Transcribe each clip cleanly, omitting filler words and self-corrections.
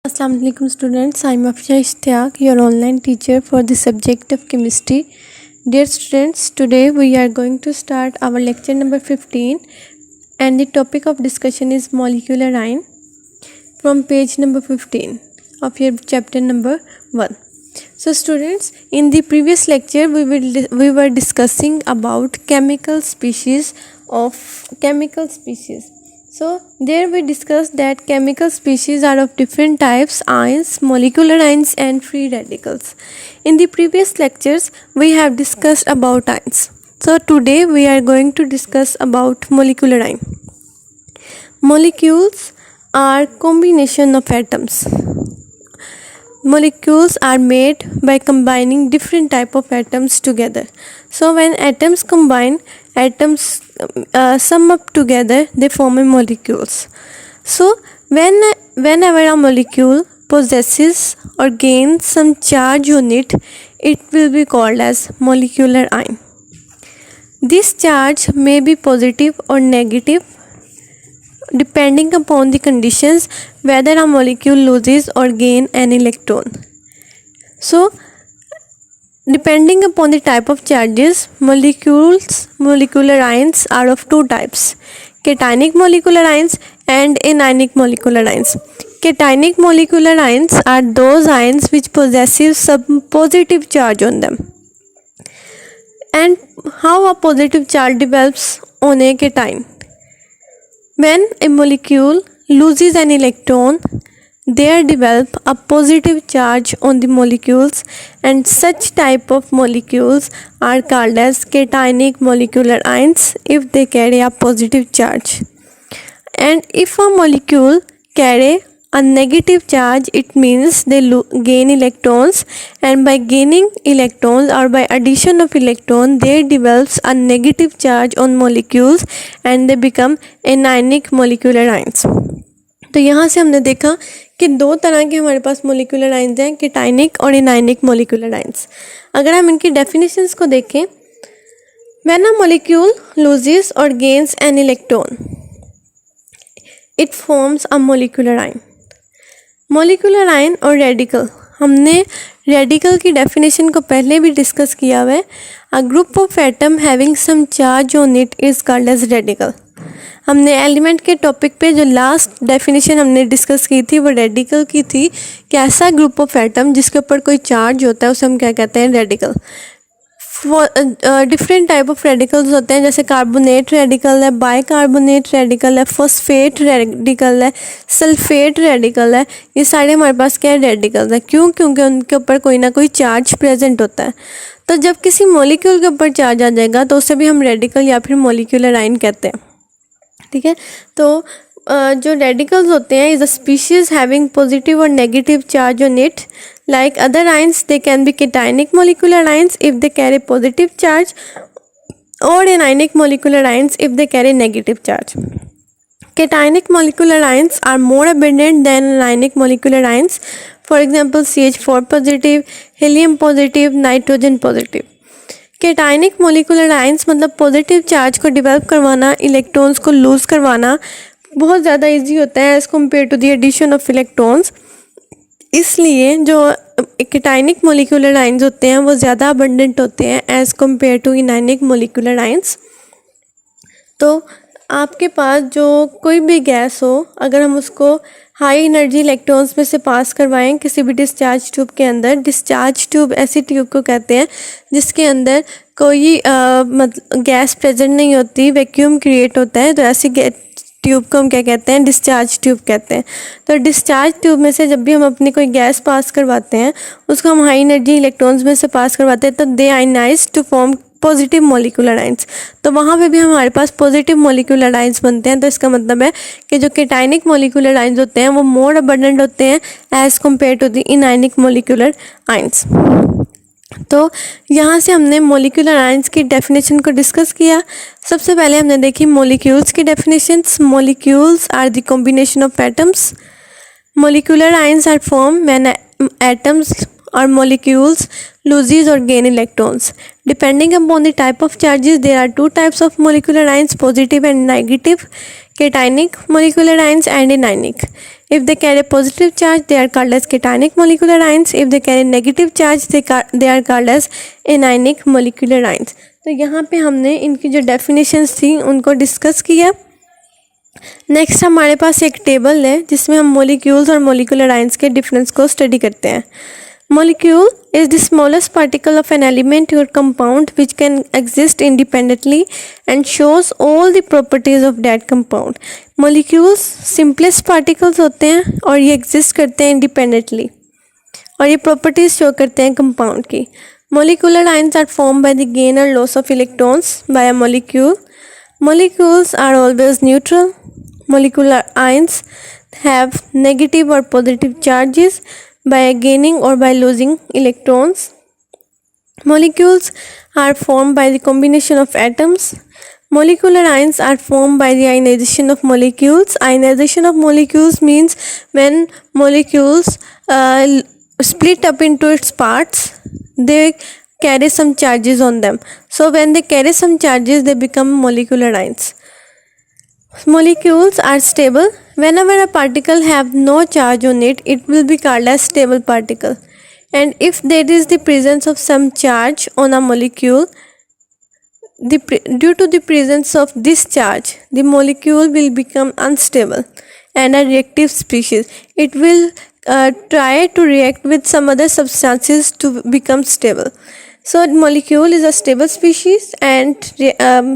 Assalamu alaikum students, I am Afsha Ishtiyaq, your online teacher for the subject of chemistry. Dear students, today we are going to start our lecture number 15 and the topic of discussion is molecular ion from page number 15 of your chapter number 1. So students, in the previous lecture we were discussing about chemical species. So there we discussed that chemical species are of different types: ions, molecular ions and free radicals. In the previous lectures we have discussed about ions. So today we are going to discuss about molecular ion. Molecules are combination of atoms. Molecules are made by combining different type of atoms together. So when atoms combine, sum up together, they form a molecules. So whenever a molecule possesses or gains some charge on it, it will be called as molecular ion. This charge may be positive or negative depending upon the conditions whether a molecule loses or gain an electron. So depending upon the type of charges, molecular ions are of two types: cationic molecular ions and anionic molecular ions. Cationic molecular ions are those ions which possesses some positive charge on them. And how a positive charge develops on a cation? When a molecule loses an electron, there develop a positive charge on the molecules, and such type of molecules are called as cationic molecular ions if they carry a positive charge. And if a molecule carry a negative charge, it means they gain electrons, and by gaining electrons or by addition of electron, there develops a negative charge on molecules and they become anionic molecular ions. तो यहाँ से हमने देखा कि दो तरह के हमारे पास मोलिकुलर आयंस हैं, कैटायनिक और एनायनिक मोलिकुलर आयंस. अगर हम इनकी डेफिनेशंस को देखें, व्हेन अ मॉलिक्यूल लूजेस और gains an electron, it forms a molecular ion. Molecular ion और रेडिकल, हमने रेडिकल की डेफिनेशन को पहले भी डिस्कस किया हुआ है. A group of atom having some charge on it is called as radical. हमने एलिमेंट के टॉपिक पे जो लास्ट डेफिनेशन हमने डिस्कस की थी वो रेडिकल की थी कि ऐसा ग्रुप ऑफ एटम जिसके ऊपर कोई चार्ज होता है उसे हम क्या कहते हैं, radical. Different type of radicals होते हैं, जैसे कार्बोनेट रेडिकल है, बाइकार्बोनेट रेडिकल है, फॉस्फेट रेडिकल है, सल्फेट रेडिकल है. ये सारे हमारे पास क्या है, रेडिकल्स है. क्योंकि उनके ऊपर कोई ना कोई चार्ज प्रेजेंट होता है. तो जब किसी मॉलिक्यूल के ऊपर चार्ज आ जाएगा तो उसे भी हम रेडिकल या फिर मॉलिक्यूलर आयन कहते हैं. ठीक है, तो जो रेडिकल्स होते हैं is a species having positive और negative charge on it. Like other ions, they can be cationic molecular ions if they carry positive charge और anionic molecular ions if they carry negative charge. Cationic molecular ions are more abundant than anionic molecular ions. For example, CH4 positive, helium positive, nitrogen positive. Cationic molecular ions मतलब positive charge को develop करवाना, electrons को lose करवाना बहुत ज़्यादा easy होता है as compare to the addition of electrons. इसलिए जो कैटायनिक मोलिकुलर आयंस होते हैं वो ज़्यादा अबंडेंट होते हैं as compare to anionic molecular ions. तो आपके पास जो कोई भी गैस हो, अगर हम उसको हाई एनर्जी इलेक्ट्रॉन्स में से पास करवाएं किसी भी डिस्चार्ज ट्यूब के अंदर, डिस्चार्ज ट्यूब ऐसी ट्यूब को कहते हैं जिसके अंदर कोई मतलब गैस प्रेजेंट नहीं होती, वैक्यूम क्रिएट होता है, तो ऐसी ट्यूब को हम क्या कहते हैं, डिस्चार्ज ट्यूब कहते हैं. तो डिस्चार्ज ट्यूब में से जब भी हम अपनी कोई गैस पास करवाते हैं उसको हम हाई एनर्जी इलेक्ट्रॉन्स में से पास करवाते हैं, तो they ionize to form positive molecular ions. तो वहाँ पे भी हमारे पास पॉजिटिव मोलिकुलर आयंस बनते हैं. तो इसका मतलब है कि जो कैटायनिक मोलिकुलर आयंस होते हैं वो मोर अबंडेंट होते हैं as compare to the anionic molecular ions. तो यहाँ से हमने मोलिकुलर आयंस की डेफिनेशन को डिस्कस किया. सबसे पहले हमने देखी मोलिक्यूल्स की definitions. Molecules are the combination of atoms. Molecular ions are form when atoms or molecules loses or gain electrons. Depending upon the type of charges, there are two types of molecular ions, positive and negative. Cationic molecular ions and anionic. If they carry positive charge, they are called as cationic molecular ions. If they carry negative charge, they are called as anionic molecular ions. तो यहाँ पे हमने इनकी जो definitions थी उनको discuss किया. Next हमारे पास एक टेबल है जिसमें हम मोलिक्यूल्स और मोलिकुलर आयंस के डिफरेंस को स्टडी करते हैं. Molecule is the smallest particle of an element or compound which can exist independently and shows all the properties of that compound. Molecules simplest particles होते हैं और ये exist करते हैं independently और ये properties show करते हैं compound की. Molecular ions are formed by the gain or loss of electrons by a molecule. Molecules are always neutral. Molecular ions have negative or positive charges by gaining or by losing electrons. Molecules are formed by the combination of atoms. Molecular ions are formed by the ionization of molecules. Ionization of molecules means when molecules split up into its parts, they carry some charges on them. So when they carry some charges, they become molecular ions. Molecules are stable. Whenever a particle have no charge on it, it will be called as stable particle. And if there is the presence of some charge on a molecule, due to the presence of this charge, the molecule will become unstable and a reactive species. It will try to react with some other substances to become stable. So molecule is a stable species and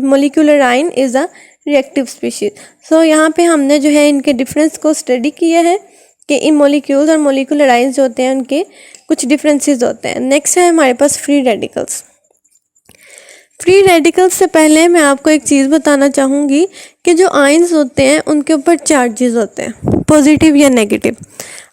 molecular ion is a reactive species. So यहाँ पे हमने जो है इनके difference को study किया है कि इन मोलिक्यूल्स और मोलिकुलर आयंस जो होते हैं उनके कुछ डिफरेंसेस होते हैं. नेक्स्ट है हमारे पास फ्री रेडिकल्स. फ्री रेडिकल्स से पहले मैं आपको एक चीज़ बताना चाहूँगी कि जो आयंस होते हैं उनके ऊपर चार्जेस होते हैं पॉजिटिव या नेगेटिव.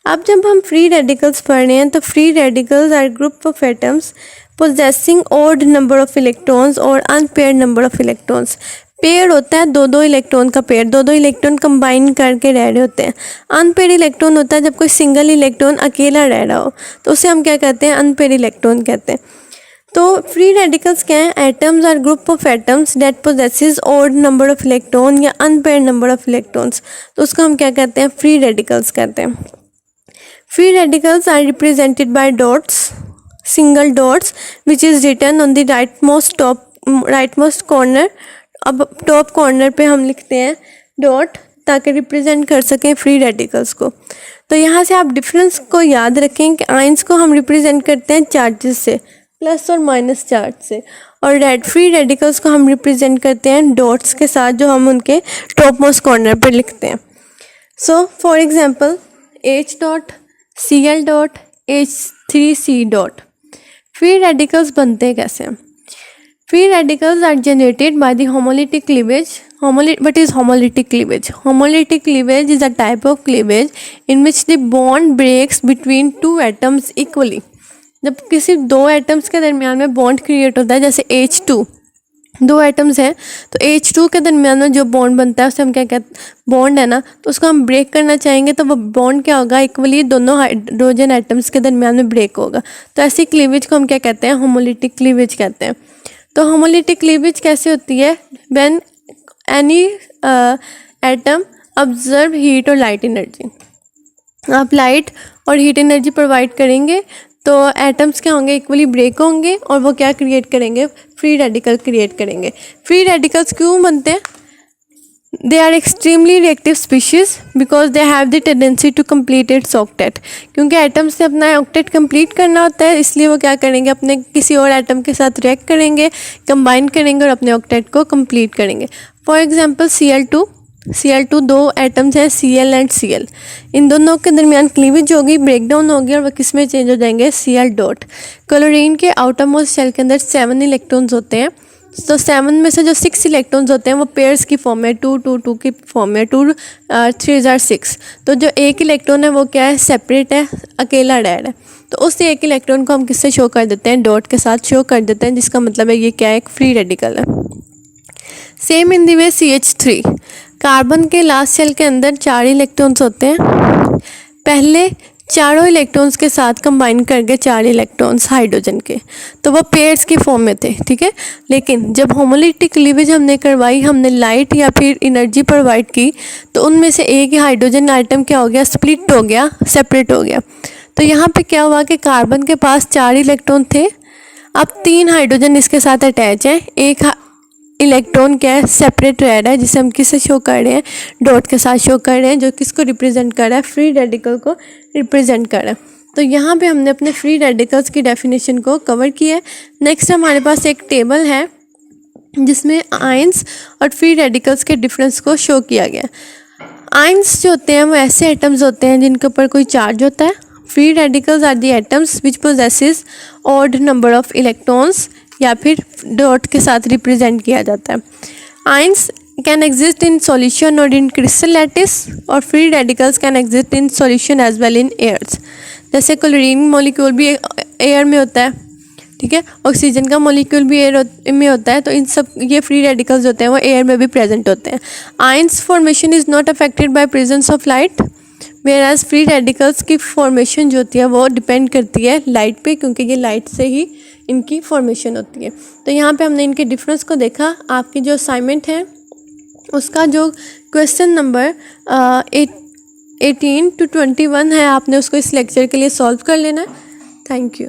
अब जब हम फ्री रेडिकल्स पढ़ रहे हैं तो free radicals are group of atoms possessing odd number of electrons or unpaired number of electrons. Pair होता है दो इलेक्ट्रॉन का पेयर, दो इलेक्ट्रॉन कंबाइन करके रह रहे होते हैं. अनपेयर इलेक्ट्रॉन होता है जब कोई सिंगल इलेक्ट्रॉन अकेला रह रहा हो, तो उसे हम क्या कहते हैं, अनपेयर इलेक्ट्रॉन कहते हैं. तो फ्री रेडिकल्स क्या है, atoms are group of atoms that possesses odd number of electron या अनपेयर नंबर ऑफ इलेक्ट्रॉन्स, तो उसको हम क्या कहते हैं, फ्री रेडिकल्स कहते हैं. Free radicals are represented by dots, single dots which is written on the rightmost corner. अब टॉप कॉर्नर पे हम लिखते हैं डॉट ताकि रिप्रेजेंट कर सकें फ्री रेडिकल्स को. तो यहाँ से आप डिफरेंस को याद रखें कि आयंस को हम रिप्रेजेंट करते हैं चार्जेस से, प्लस और माइनस चार्ज से, और फ्री रेडिकल्स को हम रिप्रेजेंट करते हैं डॉट्स के साथ जो हम उनके टॉप मोस्ट कॉर्नर पर लिखते हैं. So for example H dot, Cl dot, H3C dot. Free radicals बनते हैं कैसे? Free radicals are generated by the homolytic cleavage. What is homolytic cleavage? Homolytic cleavage is a type of cleavage in which the bond breaks between two atoms equally. जब किसी दो atoms के दरमियान में bond create होता है, जैसे H2, दो एटम्स हैं तो H2 के दरमियान में जो बॉन्ड बनता है उसे हम क्या कहते हैं, बॉन्ड है ना, तो उसको हम ब्रेक करना चाहेंगे तो वो बॉन्ड क्या होगा, इक्वली दोनों हाइड्रोजन एटम्स के दरमियान में ब्रेक होगा. तो ऐसी क्लीवेज को हम क्या कहते हैं, होमोलिटिक क्लीवेज कहते हैं. तो होमोलिटिक क्लीवेज कैसे होती है, when any atom observe heat और लाइट एनर्जी. आप लाइट और हीट एनर्जी प्रोवाइड करेंगे तो एटम्स क्या होंगे, इक्वली ब्रेक होंगे और वो क्या क्रिएट करेंगे, फ्री रेडिकल क्रिएट करेंगे. फ्री रेडिकल्स क्यों बनते हैं? They are extremely reactive species because they have the tendency to complete its octet. क्योंकि एटम से अपना ऑक्टेट कंप्लीट करना होता है, इसलिए वो क्या करेंगे, अपने किसी और एटम के साथ रिएक्ट करेंगे, कंबाइन करेंगे और अपने ऑक्टेट को कंप्लीट करेंगे. फॉर एग्जांपल Cl2 दो एटम्स हैं Cl एंड Cl, इन दोनों के दरमियान क्लीवेज होगी, ब्रेकडाउन होगी और वो किस में चेंज हो जाएंगे, Cl डॉट. क्लोरीन के आउटर मोस्ट शेल के अंदर 7 इलेक्ट्रॉन्स होते हैं. तो 7 में से जो 6 इलेक्ट्रॉन्स होते हैं वो पेयर्स की फॉर्म में 2 की फॉर्म में 2 3 are 6. तो जो एक इलेक्ट्रॉन है वो क्या है, सेपरेट है, अकेला रह रहा है. तो उस एक इलेक्ट्रॉन को हम किससे शो कर देते हैं, डॉट के साथ शो कर देते हैं, जिसका मतलब है ये क्या है, एक फ्री रेडिकल है. Same in the way CH3, carbon के लास्ट शेल के अंदर 4 इलेक्ट्रॉन्स होते हैं. पहले चारों इलेक्ट्रॉन्स के साथ कंबाइन करके 4 इलेक्ट्रॉन्स हाइड्रोजन के, तो वो पेयर्स की फॉर्म में थे, ठीक है। लेकिन जब होमोलिटिक क्लीवेज हमने करवाई, हमने लाइट या फिर एनर्जी प्रोवाइड की, तो उनमें से एक ही हाइड्रोजन आइटम क्या हो गया, स्प्लिट हो गया, सेपरेट हो गया। तो यहाँ पे क्या हुआ कि कार्बन के पास 4 इलेक्ट्रॉन थे, अब 3 हाइड्रोजन इसके साथ अटैच हैं, एक इलेक्ट्रॉन क्या है, सेपरेट रह रहा है, जिसे हम किससे शो कर रहे हैं, डॉट के साथ शो कर रहे हैं, जो किसको रिप्रेजेंट कर रहा है, फ्री रेडिकल को रिप्रेजेंट कर रहा है। तो यहाँ पे हमने अपने फ्री रेडिकल्स की डेफिनेशन को कवर किया है। नेक्स्ट हमारे पास एक टेबल है जिसमें आयंस और फ्री रेडिकल्स के डिफरेंस को शो किया गया। आयंस जो होते हैं वो ऐसे एटम्स होते हैं जिनके ऊपर कोई चार्ज होता है। Free radicals are the atoms which possesses odd number of electrons, या फिर डॉट के साथ रिप्रेजेंट किया जाता है। Ions can exist in solution और इन क्रिस्टल लैटिस, और free radicals can exist in solution as well in airs. जैसे क्लोरीन मॉलिक्यूल भी एयर में होता है, ठीक है, ऑक्सीजन का मॉलिक्यूल भी एयर में होता है, तो इन सब ये फ्री रेडिकल्स होते हैं वो एयर में भी प्रेजेंट होते हैं। Ions formation is not affected by presence of light, whereas free radicals की फॉर्मेशन जो होती है वो डिपेंड करती है लाइट पे, क्योंकि ये लाइट से ही इनकी फॉर्मेशन होती है। तो यहाँ पे हमने इनके डिफरेंस को देखा। आपकी जो असाइनमेंट है उसका जो क्वेश्चन नंबर 18 to 21 है, आपने उसको इस लेक्चर के लिए सॉल्व कर लेना है। Thank you.